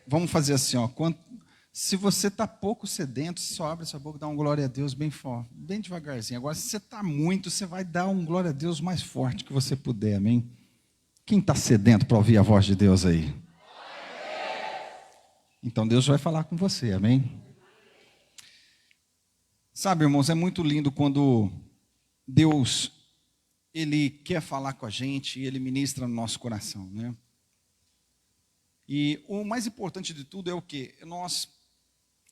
vamos fazer assim, ó. Se você está pouco sedento, você só abre essa boca e dá um glória a Deus bem forte, bem devagarzinho. Agora, se você está muito, você vai dar um glória a Deus mais forte que você puder, amém? Quem está sedento para ouvir a voz de Deus aí? Então Deus vai falar com você, amém? Sabe, irmãos, é muito lindo quando Deus, Ele quer falar com a gente e Ele ministra no nosso coração, né? E o mais importante de tudo é o quê? Nós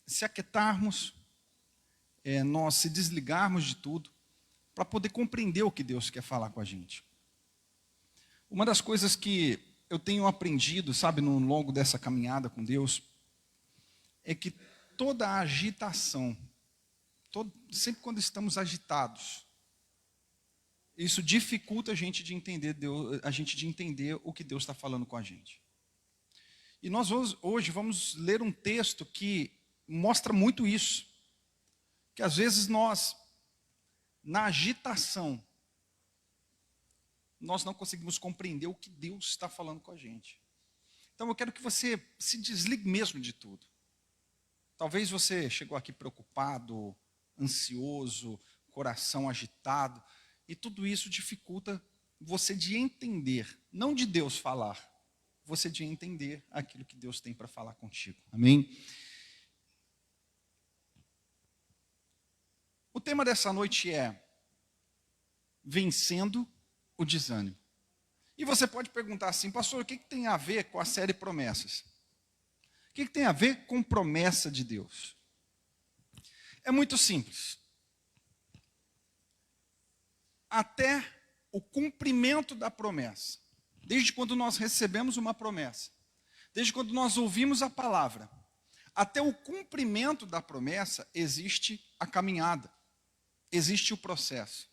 se aquietarmos, nós se desligarmos de tudo, para poder compreender o que Deus quer falar com a gente. Uma das coisas que eu tenho aprendido, sabe, no longo dessa caminhada com Deus, é que toda a agitação, sempre quando estamos agitados, isso dificulta a gente de entender o que Deus está falando com a gente. E nós hoje vamos ler um texto que mostra muito isso. Que às vezes nós, na agitação, nós não conseguimos compreender o que Deus está falando com a gente. Então eu quero que você se desligue mesmo de tudo. Talvez você chegou aqui preocupado, ansioso, coração agitado, e tudo isso dificulta você de entender, não de Deus falar, você de entender aquilo que Deus tem para falar contigo. Amém? O tema dessa noite é vencendo o desânimo. E você pode perguntar assim, pastor, o que tem a ver com a série Promessas? O que tem a ver com promessa de Deus? É muito simples. Até o cumprimento da promessa, desde quando nós recebemos uma promessa, desde quando nós ouvimos a palavra, até o cumprimento da promessa, existe a caminhada, existe o processo.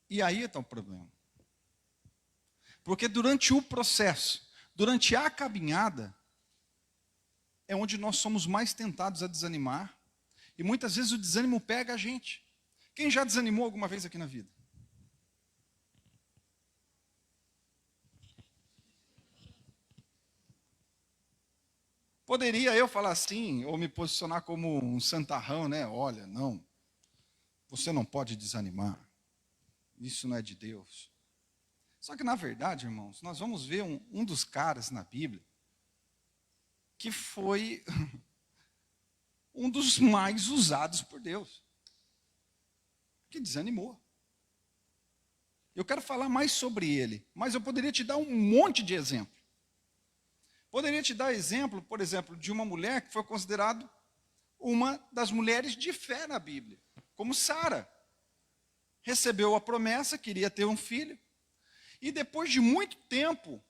E aí está o problema. Porque durante o processo, durante a caminhada, é onde nós somos mais tentados a desanimar, e muitas vezes o desânimo pega a gente. Quem já desanimou alguma vez aqui na vida? Poderia eu falar assim, ou me posicionar como um santarrão, né? Olha, não, você não pode desanimar. Isso não é de Deus. Só que na verdade, irmãos, nós vamos ver um dos caras na Bíblia que foi um dos mais usados por Deus, que desanimou. Eu quero falar mais sobre ele, mas eu poderia te dar um monte de exemplo. Poderia te dar exemplo, por exemplo, de uma mulher que foi considerada uma das mulheres de fé na Bíblia, como Sara. Recebeu a promessa, queria ter um filho, e depois de muito tempo,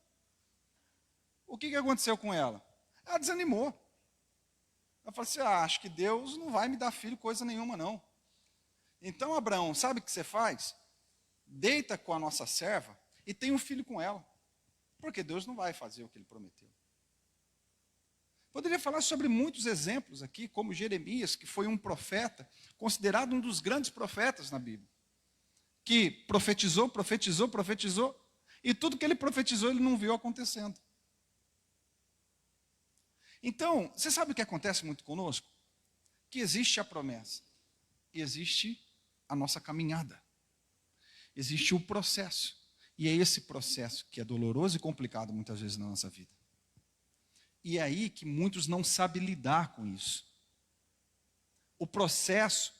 o que aconteceu com ela? Ela desanimou. Ela falou assim, acho que Deus não vai me dar filho coisa nenhuma não. Então Abraão, sabe o que você faz? Deita com a nossa serva e tem um filho com ela, porque Deus não vai fazer o que ele prometeu. Poderia falar sobre muitos exemplos aqui, como Jeremias, que foi um profeta, considerado um dos grandes profetas na Bíblia, que profetizou, e tudo que ele profetizou ele não viu acontecendo. Então, você sabe o que acontece muito conosco? Que existe a promessa, e existe a nossa caminhada, existe o processo, e é esse processo que é doloroso e complicado muitas vezes na nossa vida. E é aí que muitos não sabem lidar com isso. O processo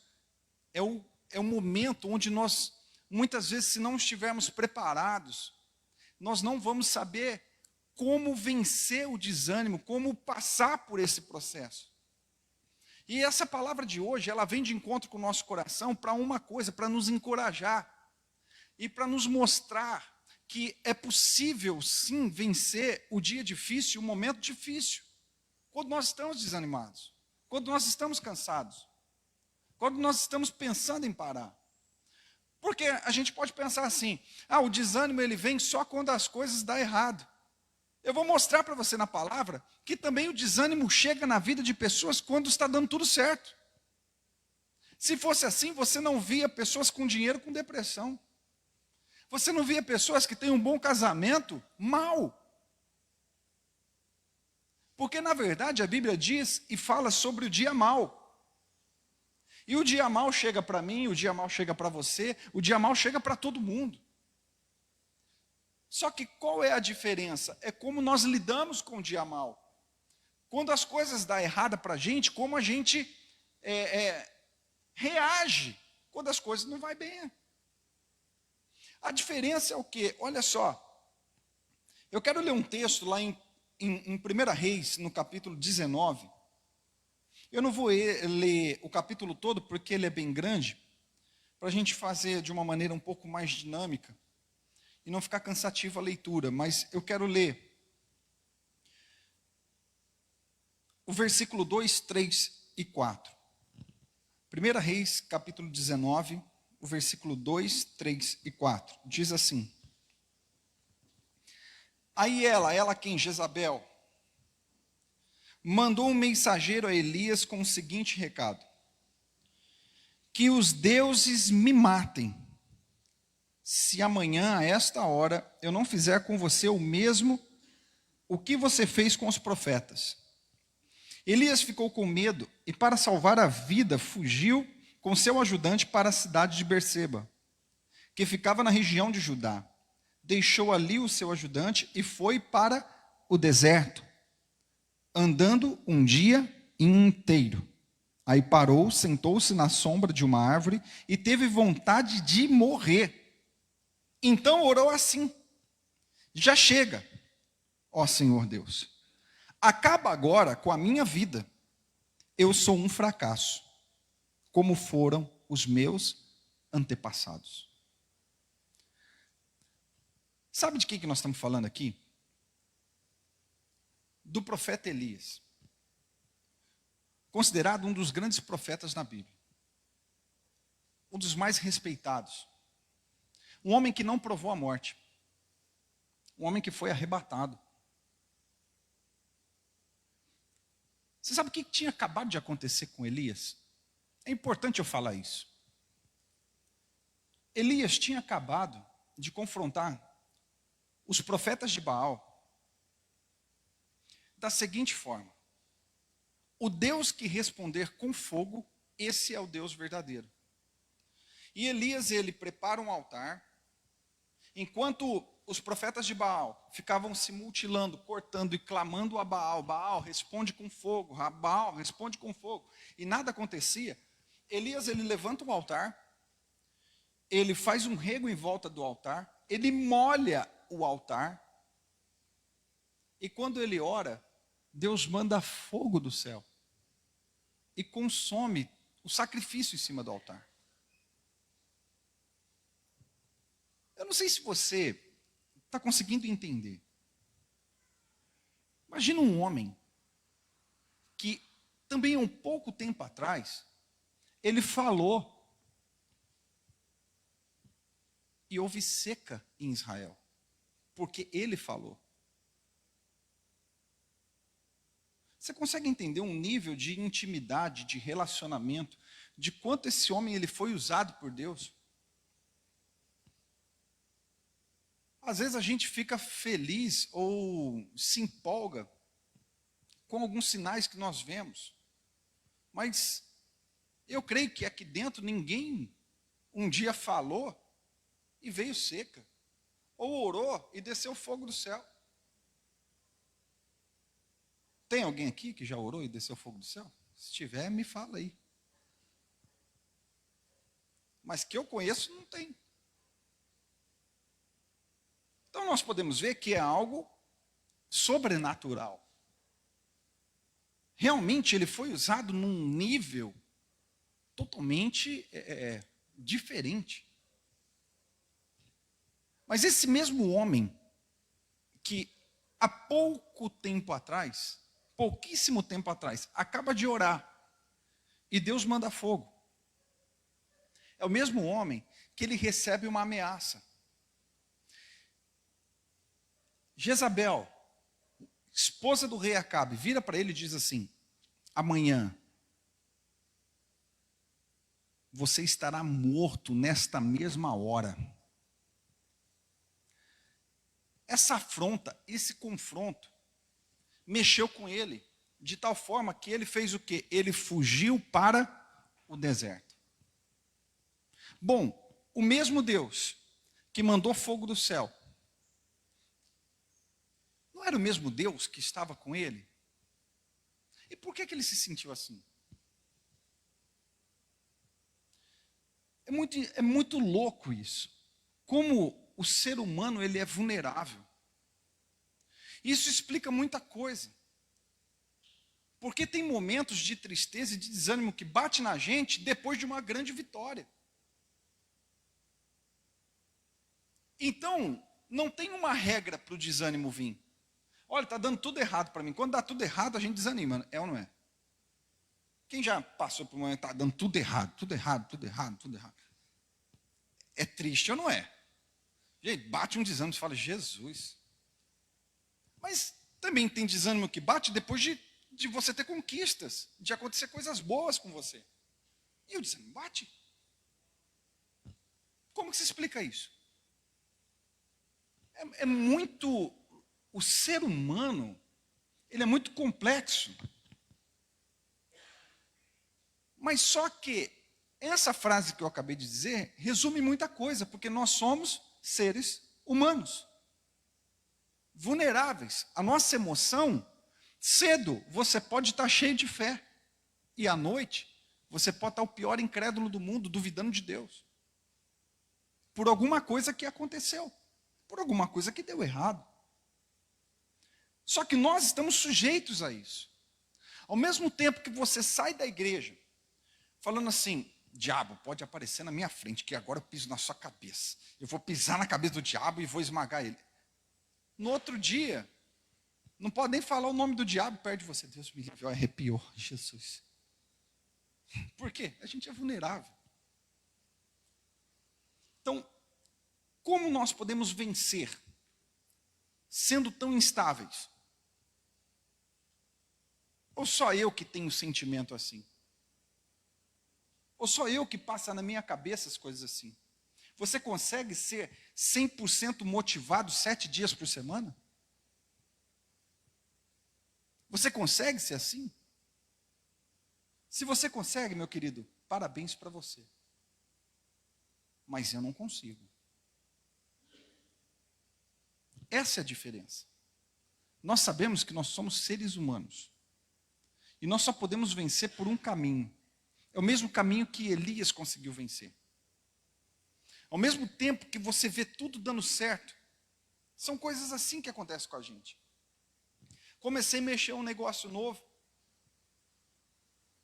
é o momento onde nós, muitas vezes, se não estivermos preparados, nós não vamos saber como vencer o desânimo, como passar por esse processo. E essa palavra de hoje, ela vem de encontro com o nosso coração para uma coisa, para nos encorajar e para nos mostrar que é possível sim vencer o dia difícil, o momento difícil, quando nós estamos desanimados, quando nós estamos cansados, quando nós estamos pensando em parar. Porque a gente pode pensar assim, o desânimo ele vem só quando as coisas dão errado. Eu vou mostrar para você na palavra que também o desânimo chega na vida de pessoas quando está dando tudo certo. Se fosse assim, você não via pessoas com dinheiro com depressão. Você não via pessoas que têm um bom casamento mal. Porque, na verdade, a Bíblia diz e fala sobre o dia mau. E o dia mau chega para mim, o dia mau chega para você, o dia mau chega para todo mundo. Só que qual é a diferença? É como nós lidamos com o dia mau. Quando as coisas dão errada para a gente, como a gente reage quando as coisas não vão bem. A diferença é o quê? Olha só, eu quero ler um texto lá em 1 Reis, no capítulo 19. Eu não vou ler o capítulo todo, porque ele é bem grande, para a gente fazer de uma maneira um pouco mais dinâmica, e não ficar cansativa a leitura, mas eu quero ler o versículo 2, 3 e 4. 1 Reis, capítulo 19, o versículo 2, 3 e 4. Diz assim: Aí ela quem? Jezabel, mandou um mensageiro a Elias com o seguinte recado: que os deuses me matem, se amanhã, a esta hora, eu não fizer com você o mesmo, o que você fez com os profetas. Elias ficou com medo e, para salvar a vida, fugiu com seu ajudante para a cidade de Berseba, que ficava na região de Judá. Deixou ali o seu ajudante e foi para o deserto, andando um dia inteiro. Aí parou, sentou-se na sombra de uma árvore e teve vontade de morrer. Então orou assim: já chega, ó Senhor Deus. Acaba agora com a minha vida. Eu sou um fracasso, como foram os meus antepassados. Sabe de que nós estamos falando aqui? Do profeta Elias, considerado um dos grandes profetas na Bíblia, um dos mais respeitados, um homem que não provou a morte, um homem que foi arrebatado. Você sabe o que tinha acabado de acontecer com Elias? É importante eu falar isso. Elias tinha acabado de confrontar os profetas de Baal da seguinte forma: o Deus que responder com fogo, esse é o Deus verdadeiro. E Elias, ele prepara um altar, enquanto os profetas de Baal ficavam se mutilando, cortando e clamando a Baal: Baal, responde com fogo, Baal, responde com fogo, e nada acontecia. Elias, ele levanta o altar, ele faz um rego em volta do altar, ele molha o altar, e quando ele ora, Deus manda fogo do céu e consome o sacrifício em cima do altar. Eu não sei se você está conseguindo entender. Imagina um homem que também há um pouco tempo atrás, ele falou e houve seca em Israel, porque ele falou. Você consegue entender um nível de intimidade, de relacionamento, de quanto esse homem ele foi usado por Deus? Às vezes a gente fica feliz ou se empolga com alguns sinais que nós vemos, mas eu creio que aqui dentro ninguém um dia falou e veio seca, ou orou e desceu fogo do céu. Tem alguém aqui que já orou e desceu fogo do céu? Se tiver, me fala aí. Mas que eu conheço, não tem. Então nós podemos ver que é algo sobrenatural. Realmente ele foi usado num nível totalmente diferente. Mas esse mesmo homem que há pouco tempo atrás, pouquíssimo tempo atrás, acaba de orar e Deus manda fogo. É o mesmo homem que ele recebe uma ameaça. Jezabel, esposa do rei Acabe, vira para ele e diz assim: amanhã você estará morto nesta mesma hora. Essa afronta, esse confronto, mexeu com ele, de tal forma que ele fez o quê? Ele fugiu para o deserto. Bom, o mesmo Deus que mandou fogo do céu, não era o mesmo Deus que estava com ele? E por que ele se sentiu assim? É muito louco isso. Como o ser humano ele é vulnerável. Isso explica muita coisa. Porque tem momentos de tristeza e de desânimo que bate na gente depois de uma grande vitória. Então, não tem uma regra para o desânimo vir. Olha, está dando tudo errado para mim. Quando dá tudo errado, a gente desanima. É ou não é? Quem já passou por um momento que está dando tudo errado, tudo errado, tudo errado, tudo errado? É triste ou não é? Gente, bate um desânimo e fala, Jesus. Mas também tem desânimo que bate depois de você ter conquistas, de acontecer coisas boas com você. E o desânimo bate. Como que se explica isso? É muito... O ser humano, ele é muito complexo. Mas só que essa frase que eu acabei de dizer resume muita coisa, porque nós somos seres humanos, vulneráveis. A nossa emoção, cedo você pode estar cheio de fé, e à noite você pode estar o pior incrédulo do mundo, duvidando de Deus, por alguma coisa que aconteceu, por alguma coisa que deu errado. Só que nós estamos sujeitos a isso. Ao mesmo tempo que você sai da igreja, falando assim, diabo, pode aparecer na minha frente, que agora eu piso na sua cabeça. Eu vou pisar na cabeça do diabo e vou esmagar ele. No outro dia, não pode nem falar o nome do diabo perto de você. Deus me livre, arrepiou, Jesus. Por quê? A gente é vulnerável. Então, como nós podemos vencer, sendo tão instáveis? Ou só eu que tenho sentimento assim? Ou só eu que passa na minha cabeça as coisas assim? Você consegue ser 100% motivado 7 dias por semana? Você consegue ser assim? Se você consegue, meu querido, parabéns para você. Mas eu não consigo. Essa é a diferença. Nós sabemos que nós somos seres humanos. E nós só podemos vencer por um caminho. É o mesmo caminho que Elias conseguiu vencer. Ao mesmo tempo que você vê tudo dando certo, são coisas assim que acontecem com a gente. Comecei a mexer um negócio novo.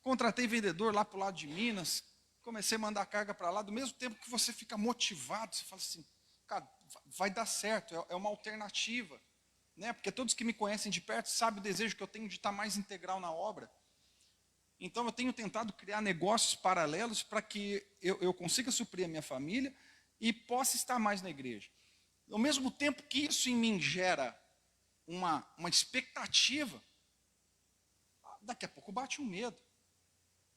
Contratei vendedor lá para o lado de Minas. Comecei a mandar carga para lá. Do mesmo tempo que você fica motivado, você fala assim, cara, vai dar certo, é uma alternativa. Né? Porque todos que me conhecem de perto sabem o desejo que eu tenho de estar mais integral na obra. Então eu tenho tentado criar negócios paralelos para que eu consiga suprir a minha família e possa estar mais na igreja. Ao mesmo tempo que isso em mim gera uma expectativa, daqui a pouco bate um medo.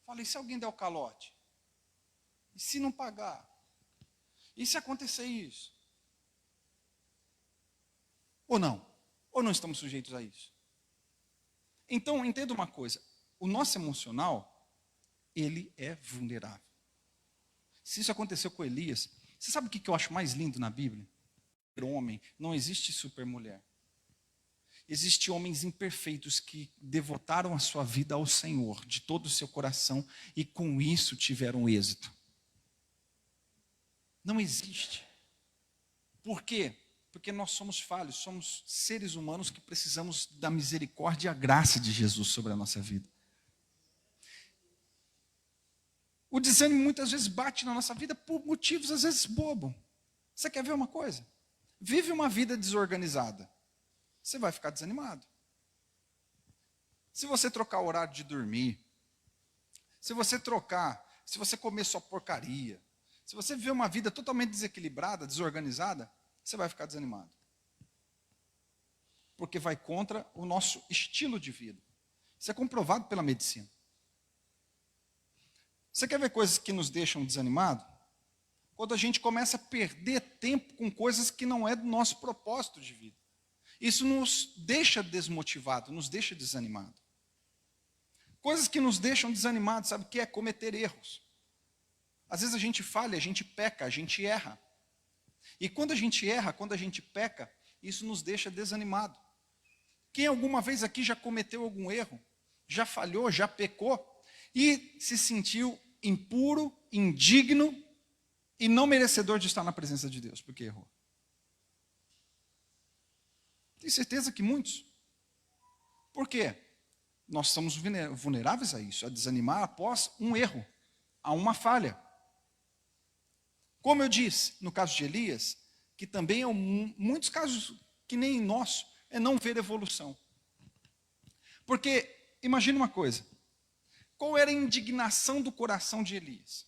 Falei, e se alguém der o calote? E se não pagar? E se acontecer isso? Ou não? Ou não estamos sujeitos a isso? Então, entenda uma coisa. O nosso emocional, ele é vulnerável. Se isso aconteceu com Elias, você sabe o que eu acho mais lindo na Bíblia? Homem, não existe supermulher. Existem homens imperfeitos que devotaram a sua vida ao Senhor, de todo o seu coração, e com isso tiveram êxito. Não existe. Por quê? Porque nós somos falhos, somos seres humanos que precisamos da misericórdia e a graça de Jesus sobre a nossa vida. O desânimo muitas vezes bate na nossa vida por motivos às vezes bobos. Você quer ver uma coisa? Vive uma vida desorganizada, você vai ficar desanimado. Se você trocar o horário de dormir, se você comer só porcaria, se você viver uma vida totalmente desequilibrada, desorganizada, você vai ficar desanimado. Porque vai contra o nosso estilo de vida. Isso é comprovado pela medicina. Você quer ver coisas que nos deixam desanimados? Quando a gente começa a perder tempo com coisas que não é do nosso propósito de vida. Isso nos deixa desmotivado, nos deixa desanimado. Coisas que nos deixam desanimados, sabe o que é? Cometer erros. Às vezes a gente falha, a gente peca, a gente erra. E quando a gente erra, quando a gente peca, isso nos deixa desanimado. Quem alguma vez aqui já cometeu algum erro, já falhou, já pecou, e se sentiu impuro, indigno e não merecedor de estar na presença de Deus, porque errou? Tenho certeza que muitos. Por quê? Nós somos vulneráveis a isso, a desanimar após um erro, a uma falha. Como eu disse, no caso de Elias, que também é muitos casos que nem nosso, é não ver evolução. Porque, imagine uma coisa, qual era a indignação do coração de Elias?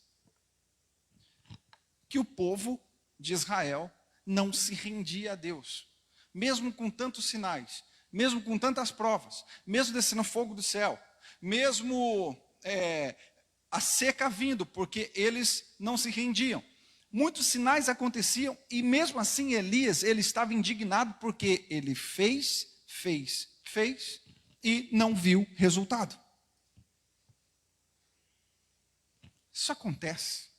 Que o povo de Israel não se rendia a Deus, mesmo com tantos sinais, mesmo com tantas provas, mesmo descendo fogo do céu, mesmo a seca vindo, porque eles não se rendiam. Muitos sinais aconteciam e mesmo assim Elias, ele estava indignado porque ele fez e não viu resultado. Isso acontece.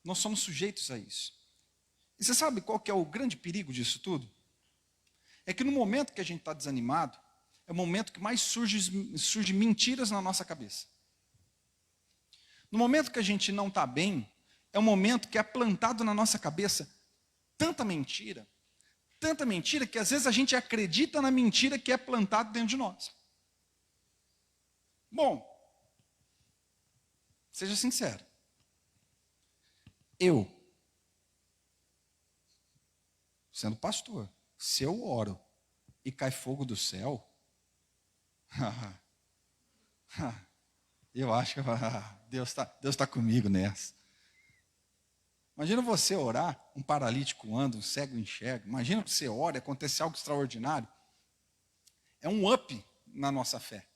Nós somos sujeitos a isso. E você sabe qual que é o grande perigo disso tudo? É que no momento que a gente está desanimado, é o momento que mais surge mentiras na nossa cabeça. No momento que a gente não está bem, é o momento que é plantado na nossa cabeça tanta mentira que às vezes a gente acredita na mentira que é plantada dentro de nós. Bom, seja sincero. Eu, sendo pastor, se eu oro e cai fogo do céu, eu acho que Deus tá comigo nessa. Imagina você orar, um paralítico anda, um cego enxerga. Imagina que você ora e acontece algo extraordinário. É um up na nossa fé.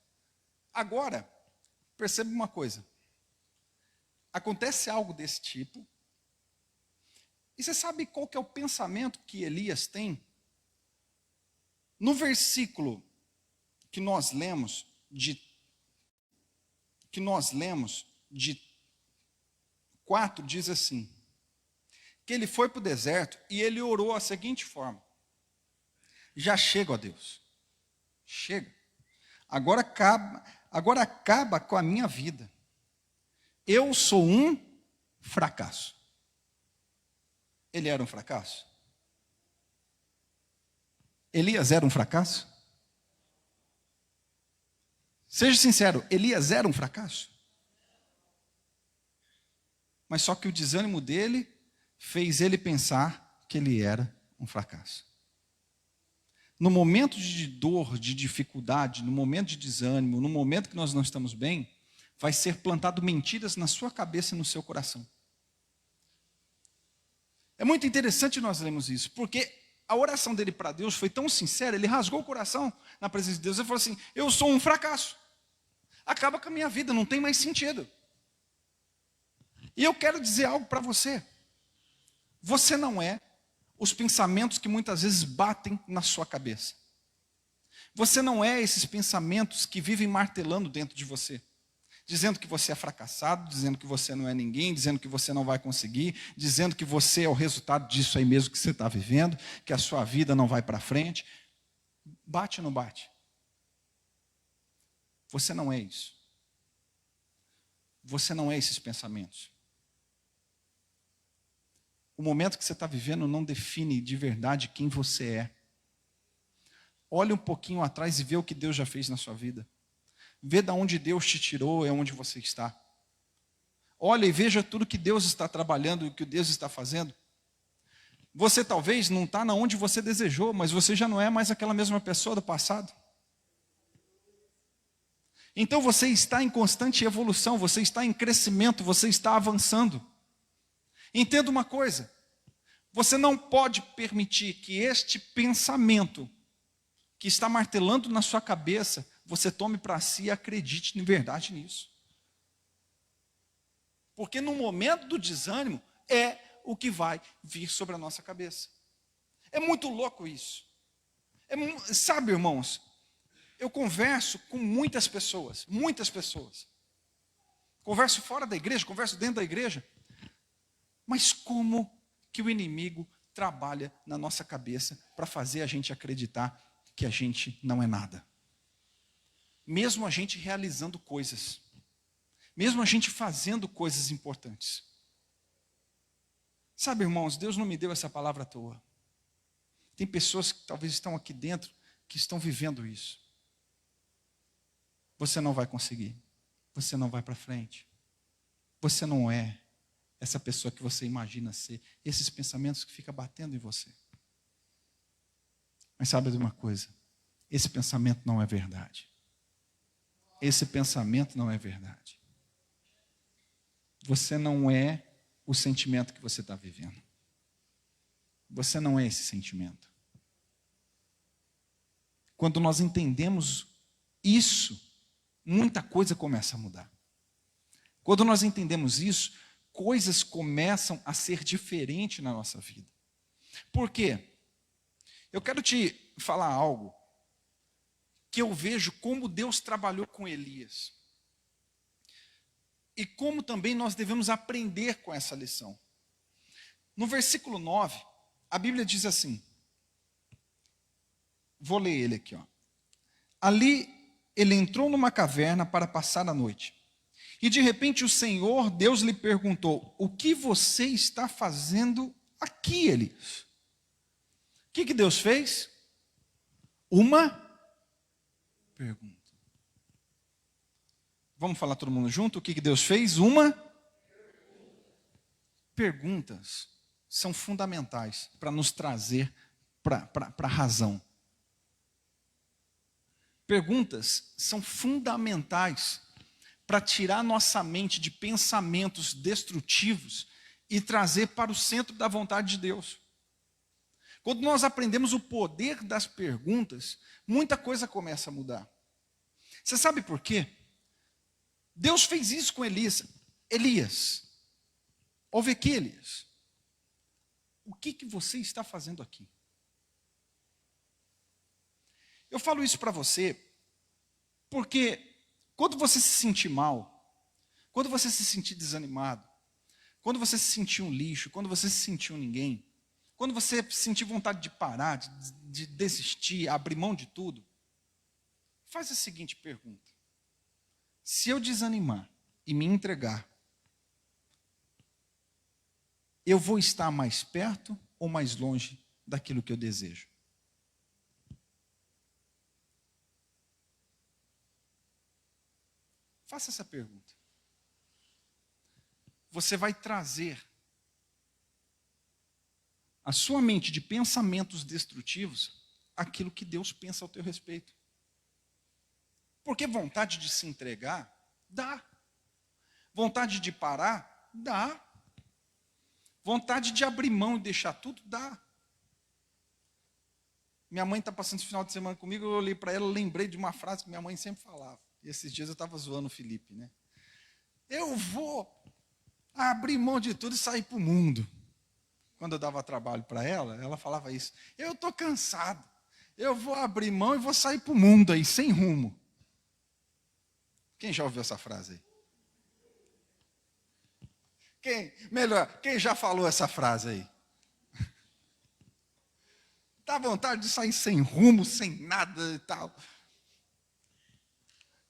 Agora, perceba uma coisa. Acontece algo desse tipo. E você sabe qual que é o pensamento que Elias tem? No versículo que nós lemos de 4, diz assim, que ele foi para o deserto e ele orou a seguinte forma: já chego a Deus, chega, agora acaba com a minha vida, eu sou um fracasso. Ele era um fracasso? Elias era um fracasso? Seja sincero, Elias era um fracasso? Mas só que o desânimo dele fez ele pensar que ele era um fracasso. No momento de dor, de dificuldade, no momento de desânimo, no momento que nós não estamos bem, vai ser plantado mentiras na sua cabeça e no seu coração. É muito interessante nós lermos isso, porque a oração dele para Deus foi tão sincera, ele rasgou o coração na presença de Deus, ele falou assim: eu sou um fracasso, acaba com a minha vida, não tem mais sentido. E eu quero dizer algo para você. Você não é os pensamentos que muitas vezes batem na sua cabeça. Você não é esses pensamentos que vivem martelando dentro de você, dizendo que você é fracassado, dizendo que você não é ninguém, dizendo que você não vai conseguir, dizendo que você é o resultado disso aí mesmo que você está vivendo, que a sua vida não vai para frente. Bate ou não bate? Você não é isso. Você não é esses pensamentos. O momento que você está vivendo não define de verdade quem você é. Olhe um pouquinho atrás e vê o que Deus já fez na sua vida. Vê de onde Deus te tirou e onde você está. Olha e veja tudo que Deus está trabalhando e o que Deus está fazendo. Você talvez não está onde você desejou, mas você já não é mais aquela mesma pessoa do passado. Então você está em constante evolução, você está em crescimento, você está avançando. Entenda uma coisa, você não pode permitir que este pensamento que está martelando na sua cabeça, você tome para si e acredite de verdade nisso. Porque no momento do desânimo, é o que vai vir sobre a nossa cabeça. É muito louco isso. Sabe, irmãos, eu converso com muitas pessoas. Converso fora da igreja, converso dentro da igreja. Mas como que o inimigo trabalha na nossa cabeça para fazer a gente acreditar que a gente não é nada? Mesmo a gente realizando coisas, mesmo a gente fazendo coisas importantes. Sabe, irmãos, Deus não me deu essa palavra à toa. Tem pessoas que talvez estão aqui dentro que estão vivendo isso. Você não vai conseguir. Você não vai para frente. Você não é essa pessoa que você imagina ser. Esses pensamentos que ficam batendo em você. Mas sabe de uma coisa? Esse pensamento não é verdade. Esse pensamento não é verdade. Você não é o sentimento que você está vivendo. Você não é esse sentimento. Quando nós entendemos isso, muita coisa começa a mudar. Quando nós entendemos isso, coisas começam a ser diferentes na nossa vida. Por quê? Eu quero te falar algo que eu vejo como Deus trabalhou com Elias. E como também nós devemos aprender com essa lição. No versículo 9, a Bíblia diz assim, vou ler ele aqui, ó. Ali ele entrou numa caverna para passar a noite. E de repente o Senhor, Deus lhe perguntou, o que você está fazendo aqui, Elias? O que Deus fez? Uma pergunta. Vamos falar todo mundo junto? O que Deus fez? Uma perguntas são fundamentais para nos trazer para a razão. Perguntas são fundamentais para tirar nossa mente de pensamentos destrutivos e trazer para o centro da vontade de Deus. Quando nós aprendemos o poder das perguntas, muita coisa começa a mudar. Você sabe por quê? Deus fez isso com Elias. Elias, ouve aqui, Elias. O que você está fazendo aqui? Eu falo isso para você porque quando você se sentir mal, quando você se sentir desanimado, quando você se sentir um lixo, quando você se sentir um ninguém, quando você sentir vontade de parar, de desistir, abrir mão de tudo, faz a seguinte pergunta. Se eu desanimar e me entregar, eu vou estar mais perto ou mais longe daquilo que eu desejo? Faça essa pergunta. Você vai trazer a sua mente de pensamentos destrutivos aquilo que Deus pensa ao teu respeito. Porque vontade de se entregar, dá. Vontade de parar, dá. Vontade de abrir mão e deixar tudo, dá. Minha mãe está passando esse final de semana comigo, eu olhei para ela, lembrei de uma frase que minha mãe sempre falava. E esses dias eu estava zoando o Felipe, né? Eu vou abrir mão de tudo e sair para o mundo. Quando eu dava trabalho para ela, ela falava isso. Eu estou cansado. Eu vou abrir mão e vou sair para o mundo aí, sem rumo. Quem já ouviu essa frase aí? Quem já falou essa frase aí? Dá vontade de sair sem rumo, sem nada e tal.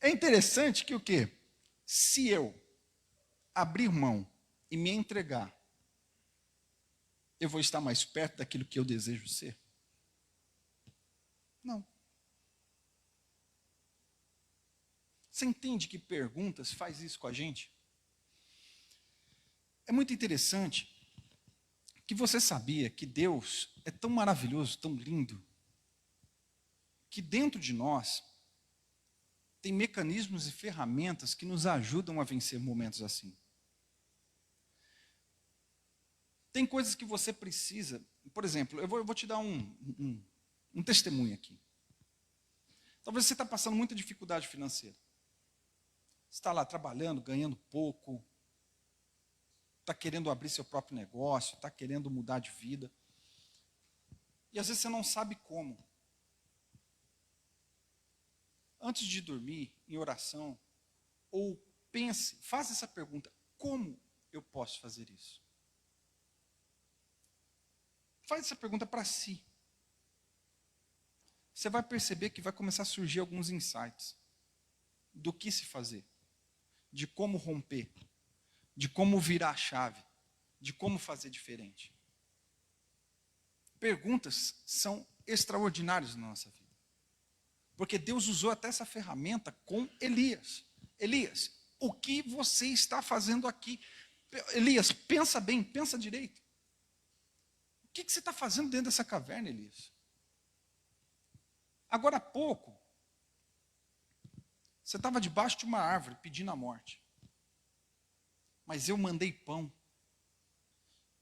É interessante que o quê? Se eu abrir mão e me entregar, eu vou estar mais perto daquilo que eu desejo ser? Não. Você entende que perguntas faz isso com a gente? É muito interessante que você sabia que Deus é tão maravilhoso, tão lindo, que dentro de nós tem mecanismos e ferramentas que nos ajudam a vencer momentos assim. Tem coisas que você precisa, por exemplo, eu vou te dar um testemunho aqui. Talvez você está passando muita dificuldade financeira. Você está lá trabalhando, ganhando pouco, está querendo abrir seu próprio negócio, está querendo mudar de vida. E às vezes você não sabe como. Antes de dormir, em oração, ou pense, faça essa pergunta: como eu posso fazer isso? Faz essa pergunta para si. Você vai perceber que vai começar a surgir alguns insights do que se fazer, de como romper, de como virar a chave, de como fazer diferente. Perguntas são extraordinárias na nossa vida. Porque Deus usou até essa ferramenta com Elias. Elias, o que você está fazendo aqui? Elias, pensa bem, pensa direito. O que você está fazendo dentro dessa caverna, Elias? Agora há pouco, você estava debaixo de uma árvore pedindo a morte. Mas eu mandei pão.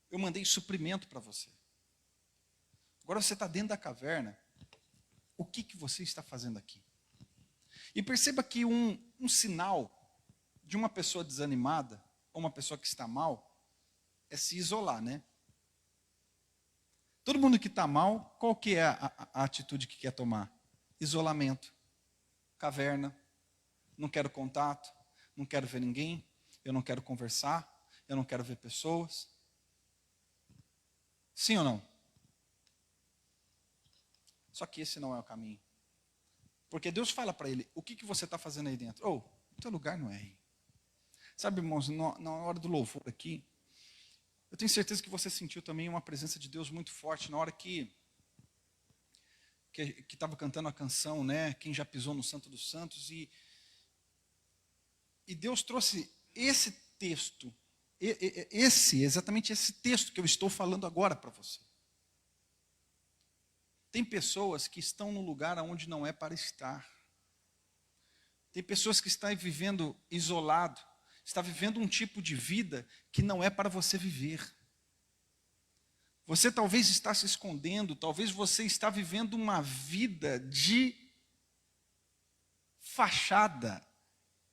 Eu mandei suprimento para você. Agora você está dentro da caverna. O que você está fazendo aqui? E perceba que um sinal de uma pessoa desanimada, ou uma pessoa que está mal, é se isolar, né? Todo mundo que está mal, qual que é a atitude que quer tomar? Isolamento, caverna, não quero contato, não quero ver ninguém, eu não quero conversar, eu não quero ver pessoas. Sim ou não? Só que esse não é o caminho. Porque Deus fala para ele: o que você está fazendo aí dentro? O teu lugar não é aí. Sabe, irmãos, na hora do louvor aqui, eu tenho certeza que você sentiu também uma presença de Deus muito forte na hora que estava cantando a canção, né? Quem já pisou no Santo dos Santos. E Deus trouxe esse texto, exatamente esse texto que eu estou falando agora para você. Tem pessoas que estão no lugar onde não é para estar. Tem pessoas que estão vivendo isolado, está vivendo um tipo de vida que não é para você viver. Você talvez está se escondendo, talvez você está vivendo uma vida de fachada.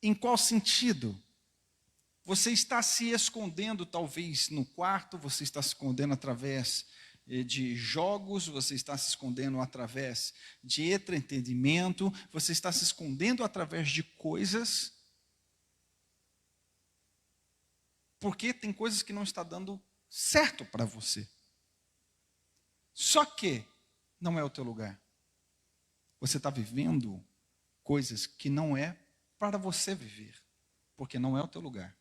Em qual sentido? Você está se escondendo talvez no quarto, você está se escondendo através de jogos, você está se escondendo através de entretenimento, você está se escondendo através de coisas, porque tem coisas que não está dando certo para você. Só que não é o teu lugar. Você está vivendo coisas que não é para você viver, porque não é o teu lugar.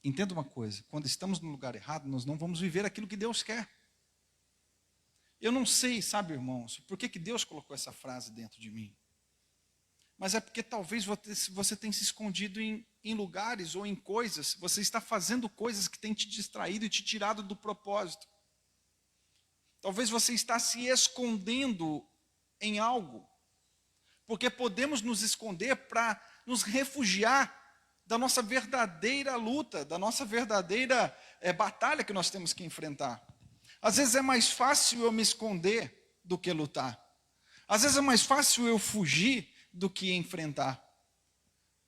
Entenda uma coisa: quando estamos no lugar errado, nós não vamos viver aquilo que Deus quer. Eu não sei, sabe, irmãos, por que Deus colocou essa frase dentro de mim. Mas é porque talvez você tenha se escondido em lugares ou em coisas, você está fazendo coisas que têm te distraído e te tirado do propósito. Talvez você está se escondendo em algo, porque podemos nos esconder para nos refugiar da nossa verdadeira luta, da nossa verdadeira batalha que nós temos que enfrentar. Às vezes é mais fácil eu me esconder do que lutar. Às vezes é mais fácil eu fugir do que enfrentar.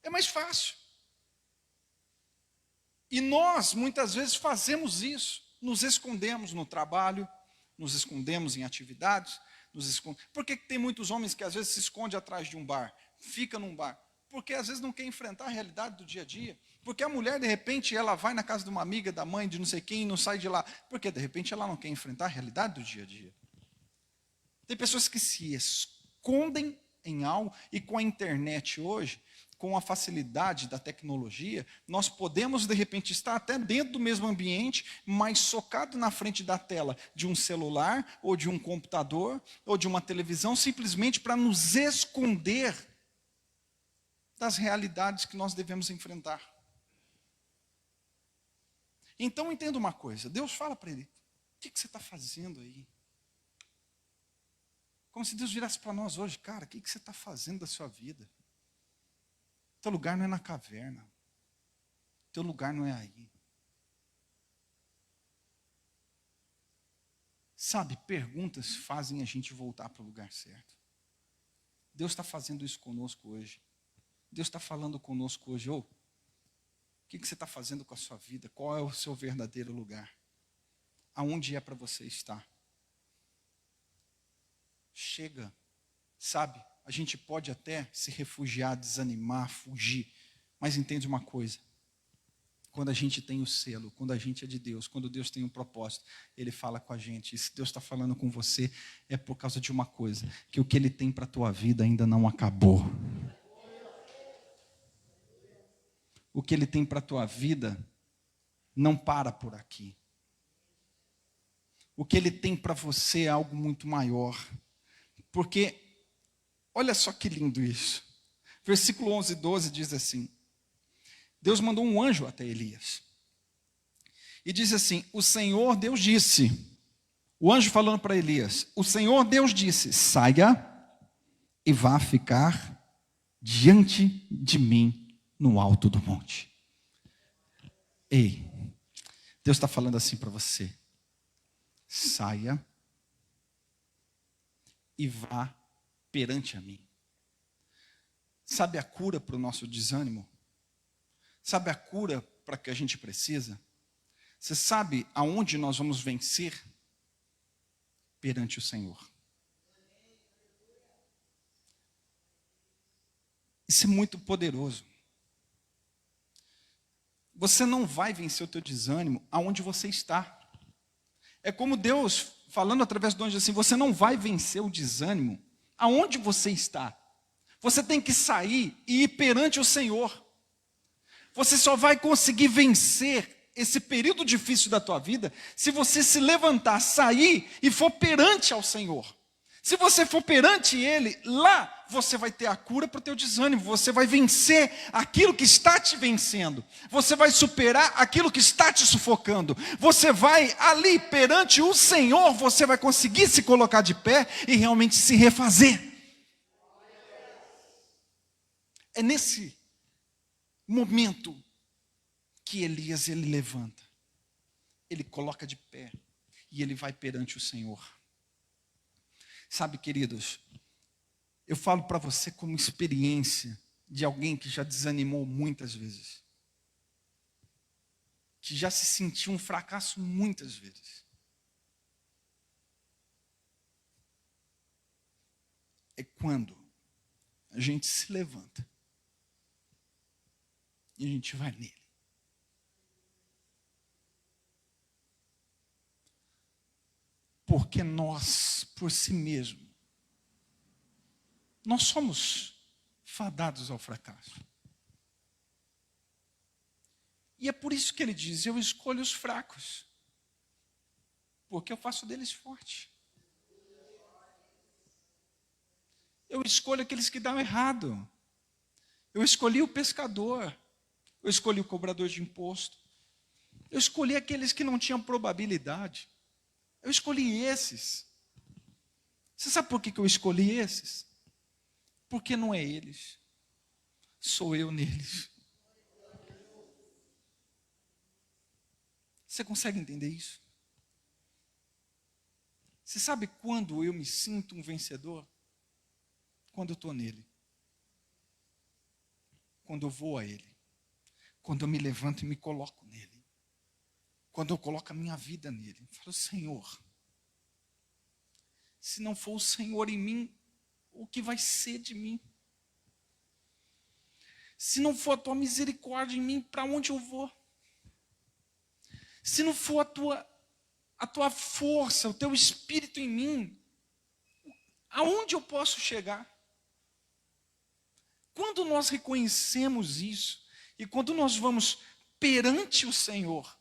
É mais fácil. E nós, muitas vezes, fazemos isso. Nos escondemos no trabalho, nos escondemos em atividades. Por que tem muitos homens que às vezes se escondem atrás de um bar? Fica num bar. Porque às vezes não quer enfrentar a realidade do dia a dia. Porque a mulher, de repente, ela vai na casa de uma amiga, da mãe, de não sei quem, e não sai de lá. Porque, de repente, ela não quer enfrentar a realidade do dia a dia. Tem pessoas que se escondem em algo, e com a internet hoje, com a facilidade da tecnologia, nós podemos, de repente, estar até dentro do mesmo ambiente, mas socado na frente da tela de um celular, ou de um computador, ou de uma televisão, simplesmente para nos esconder das realidades que nós devemos enfrentar. Então entenda uma coisa: Deus fala para ele: o que você está fazendo aí? Como se Deus virasse para nós hoje: cara, o que você está fazendo da sua vida? Teu lugar não é na caverna, teu lugar não é aí. Sabe, perguntas fazem a gente voltar para o lugar certo. Deus está fazendo isso conosco hoje. Deus está falando conosco hoje: o que você está fazendo com a sua vida? Qual é o seu verdadeiro lugar? Aonde é para você estar? chega, sabe? A gente pode até se refugiar, desanimar, fugir, mas entende uma coisa: quando a gente tem o selo, quando a gente é de Deus, quando Deus tem um propósito, Ele fala com a gente. E se Deus está falando com você, é por causa de uma coisa: que o que Ele tem para a tua vida ainda não acabou. O que Ele tem para a tua vida não para por aqui. O que Ele tem para você é algo muito maior. Porque, olha só que lindo isso. Versículo 11 e 12 diz assim: Deus mandou um anjo até Elias. E diz assim: o Senhor Deus disse, o anjo falando para Elias, o Senhor Deus disse: saia e vá ficar diante de mim no alto do monte. Ei, Deus está falando assim para você: saia e vá perante a mim. Sabe a cura para o nosso desânimo? Sabe a cura para que a gente precisa? Você sabe aonde nós vamos vencer? Perante o Senhor. Isso é muito poderoso. Você não vai vencer o teu desânimo aonde você está. É como Deus falando através do anjo assim: você não vai vencer o desânimo aonde você está. Você tem que sair e ir perante o Senhor. Você só vai conseguir vencer esse período difícil da tua vida se você se levantar, sair e for perante ao Senhor. Se você for perante Ele, lá você vai ter a cura para o teu desânimo. Você vai vencer aquilo que está te vencendo. Você vai superar aquilo que está te sufocando. Você vai ali perante o Senhor, você vai conseguir se colocar de pé e realmente se refazer. É nesse momento que Elias, ele levanta, ele coloca de pé e ele vai perante o Senhor. Sabe, queridos, eu falo para você como experiência de alguém que já desanimou muitas vezes, que já se sentiu um fracasso muitas vezes. É quando a gente se levanta e a gente vai nele. Porque nós, por si mesmo, nós somos fadados ao fracasso. E é por isso que ele diz: eu escolho os fracos, porque eu faço deles forte. Eu escolho aqueles que dão errado. Eu escolhi o pescador. Eu escolhi o cobrador de imposto. Eu escolhi aqueles que não tinham probabilidade. Eu escolhi esses. Você sabe por que eu escolhi esses? Porque não é eles, sou eu neles. Você consegue entender isso? Você sabe quando eu me sinto um vencedor? Quando eu estou nele. Quando eu vou a ele. Quando eu me levanto e me coloco nele. Quando eu coloco a minha vida nele. Eu falo: Senhor, se não for o Senhor em mim, o que vai ser de mim? Se não for a tua misericórdia em mim, para onde eu vou? Se não for a tua força, o teu espírito em mim, aonde eu posso chegar? Quando nós reconhecemos isso, e quando nós vamos perante o Senhor,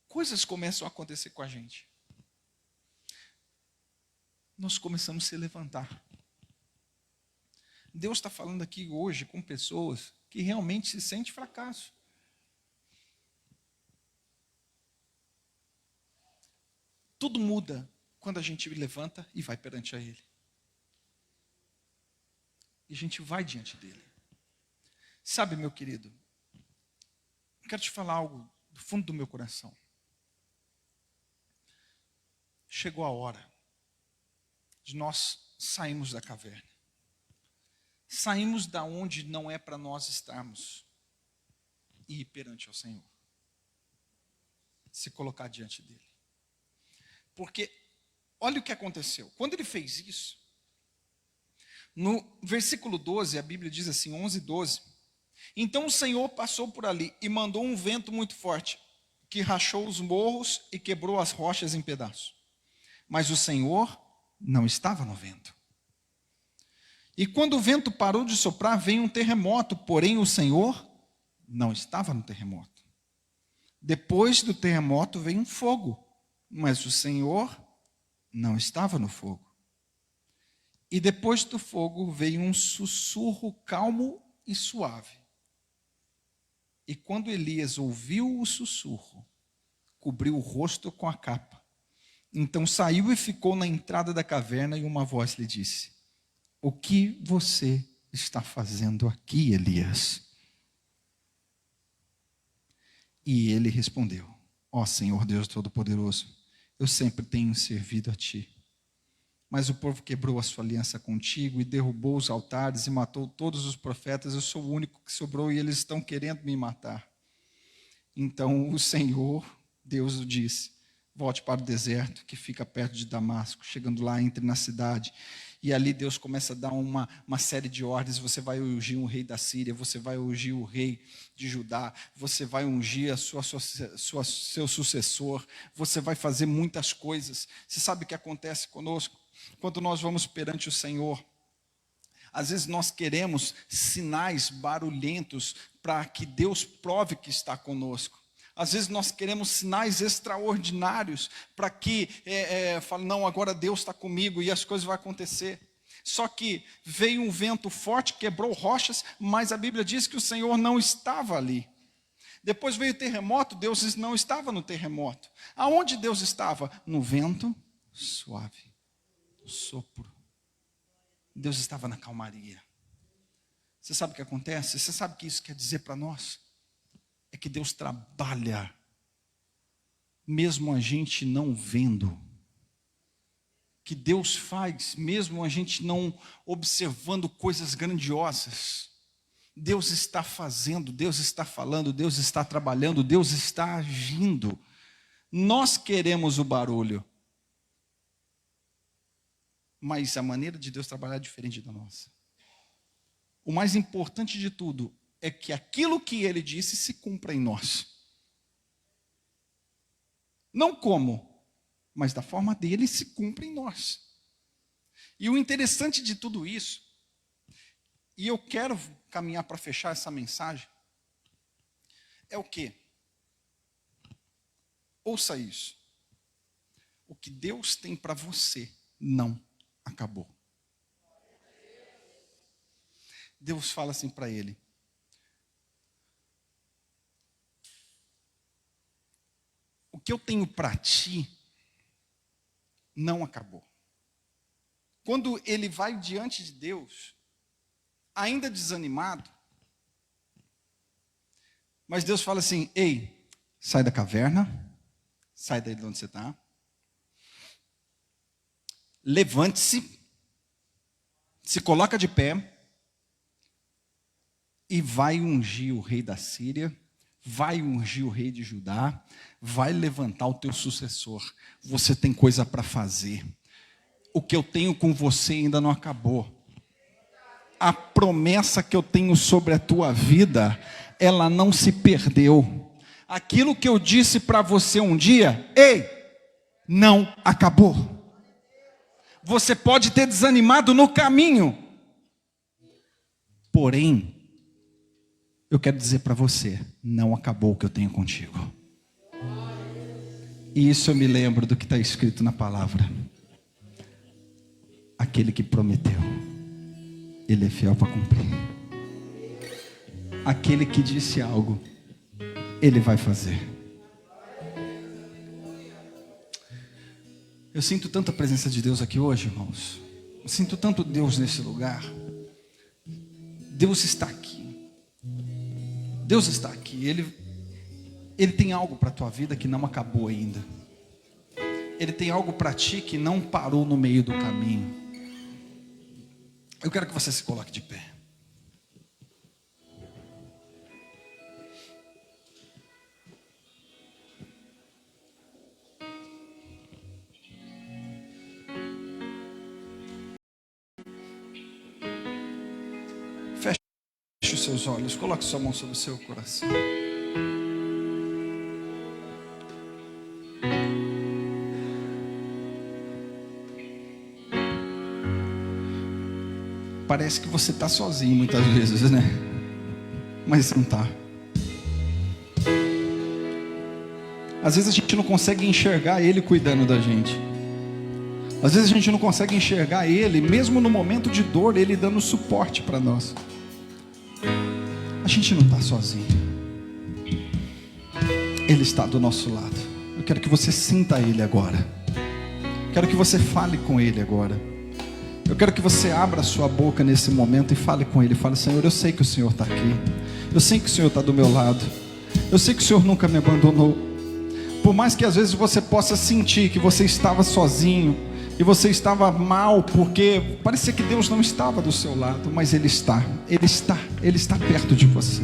coisas começam a acontecer com a gente. Nós começamos a se levantar. Deus está falando aqui hoje com pessoas que realmente se sentem fracasso. Tudo muda quando a gente levanta e vai perante a Ele. E a gente vai diante dEle. Sabe, meu querido, quero te falar algo do fundo do meu coração. Chegou a hora de nós sairmos da caverna. Saímos da onde não é para nós estarmos e ir perante ao Senhor. Se colocar diante dEle. Porque olha o que aconteceu. Quando ele fez isso, no versículo 12, a Bíblia diz assim, 11:12. Então o Senhor passou por ali e mandou um vento muito forte, que rachou os morros e quebrou as rochas em pedaços. Mas o Senhor não estava no vento. E quando o vento parou de soprar, veio um terremoto, porém o Senhor não estava no terremoto. Depois do terremoto veio um fogo, mas o Senhor não estava no fogo. E depois do fogo veio um sussurro calmo e suave. E quando Elias ouviu o sussurro, cobriu o rosto com a capa. Então saiu e ficou na entrada da caverna, e uma voz lhe disse: o que você está fazendo aqui, Elias? E ele respondeu: ó Senhor Deus Todo-Poderoso, eu sempre tenho servido a ti. Mas o povo quebrou a sua aliança contigo e derrubou os altares e matou todos os profetas. Eu sou o único que sobrou e eles estão querendo me matar. Então o Senhor, Deus, disse: volte para o deserto que fica perto de Damasco. Chegando lá, entre na cidade. E ali Deus começa a dar uma série de ordens. Você vai ungir um rei da Síria, você vai ungir o rei de Judá, você vai ungir seu sucessor, você vai fazer muitas coisas. Você sabe o que acontece conosco? Quando nós vamos perante o Senhor, às vezes nós queremos sinais barulhentos para que Deus prove que está conosco. Às vezes nós queremos sinais extraordinários para que fale, não, agora Deus está comigo e as coisas vão acontecer. Só que veio um vento forte, quebrou rochas, mas a Bíblia diz que o Senhor não estava ali. Depois veio o terremoto, Deus não estava no terremoto. Aonde Deus estava? No vento suave, no sopro. Deus estava na calmaria. Você sabe o que acontece? Você sabe o que isso quer dizer para nós? É que Deus trabalha, mesmo a gente não vendo. Que Deus faz, mesmo a gente não observando coisas grandiosas. Deus está fazendo, Deus está falando, Deus está trabalhando, Deus está agindo. Nós queremos o barulho, mas a maneira de Deus trabalhar é diferente da nossa. O mais importante de tudo é que aquilo que Ele disse se cumpra em nós. Não como, mas da forma dele se cumpra em nós. E o interessante de tudo isso, e eu quero caminhar para fechar essa mensagem, é o quê? Ouça isso. O que Deus tem para você não acabou. Deus fala assim para ele: o que eu tenho para ti não acabou. Quando ele vai diante de Deus, ainda desanimado, mas Deus fala assim: ei, sai da caverna, sai daí de onde você está, levante-se, se coloca de pé, e vai ungir o rei da Síria, vai ungir o rei de Judá, vai levantar o teu sucessor. Você tem coisa para fazer. O que eu tenho com você ainda não acabou. A promessa que eu tenho sobre a tua vida, ela não se perdeu. Aquilo que eu disse para você um dia, ei, não acabou. Você pode ter desanimado no caminho, porém, eu quero dizer para você, não acabou o que eu tenho contigo. E isso eu me lembro do que está escrito na palavra. Aquele que prometeu, ele é fiel para cumprir. Aquele que disse algo, ele vai fazer. Eu sinto tanta presença de Deus aqui hoje, irmãos. Eu sinto tanto Deus nesse lugar. Deus está aqui. Deus está aqui. Ele tem algo para a tua vida que não acabou ainda. Ele tem algo para ti que não parou no meio do caminho. Eu quero que você se coloque de pé. os seus olhos, coloque sua mão sobre o seu coração. Parece que você está sozinho muitas vezes, né? Mas não está. Às vezes a gente não consegue enxergar Ele cuidando da gente. Às vezes a gente não consegue enxergar Ele, mesmo no momento de dor, Ele dando suporte para nós. A gente não está sozinho. Ele está do nosso lado. Eu quero que você sinta Ele agora. Quero que você fale com Ele agora. Eu quero que você abra a sua boca nesse momento e fale com Ele. Fale: Senhor, eu sei que o Senhor está aqui. Eu sei que o Senhor está do meu lado. Eu sei que o Senhor nunca me abandonou. Por mais que às vezes você possa sentir que você estava sozinho e você estava mal, porque parecia que Deus não estava do seu lado, mas Ele está perto de você.